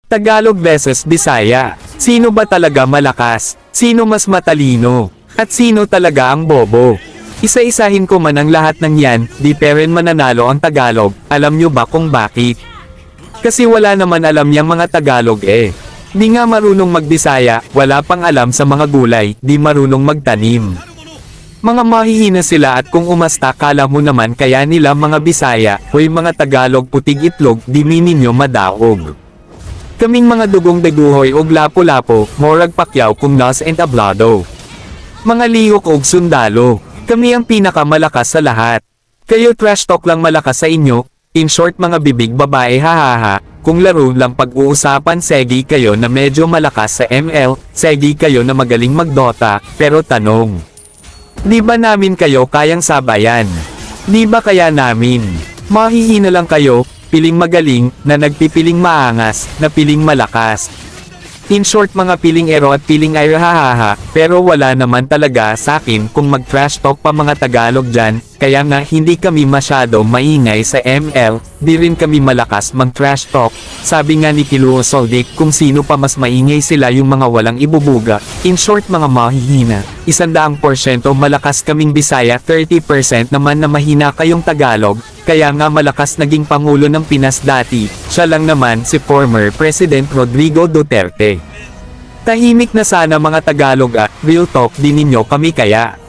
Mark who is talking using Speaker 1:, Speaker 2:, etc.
Speaker 1: Tagalog versus Bisaya. Sino ba talaga malakas? Sino mas matalino? At sino talaga ang bobo? Isa-isahin ko man ang lahat ng yan, di pa rin mananalo ang Tagalog. Alam nyo ba kung bakit? Kasi wala naman alam yang mga Tagalog eh. Di nga marunong magbisaya, wala pang alam sa mga gulay, di marunong magtanim. Mga mahihina sila at kung umasta kala mo naman kaya nila mga Bisaya, hoy mga Tagalog putig itlog, di ninyo madaog. Kaming mga dugong deguhoy og lapo-lapo, morag pakyaw kung nas and ablado. Mga lihok og sundalo, kami ang pinakamalakas sa lahat. Kayo trash talk lang malakas sa inyo, in short mga bibig babae hahaha, kung laro lang pag-uusapan segi kayo na medyo malakas sa ML, segi kayo na magaling magdota, pero tanong. Di ba namin kayo kayang sabayan? Di ba kaya namin? Mahihina lang kayo, piling magaling, na nagpipiling maangas, na piling malakas. In short mga piling ero at piling ay hahaha, pero wala naman talaga sa akin kung mag-trash talk pa mga Tagalog dyan, kaya nga hindi kami masyado maingay sa ML, di rin kami malakas mag-trash talk. Sabi nga ni Kiluo Soldic kung sino pa mas maingay sila yung mga walang ibubuga, in short mga mahihina. 100% malakas kaming Bisaya, 30% naman na mahina kayong Tagalog, kaya nga malakas naging Pangulo ng Pinas dati, siya lang naman si former President Rodrigo Duterte. Tahimik na sana mga Tagalog real talk din ninyo kami kaya.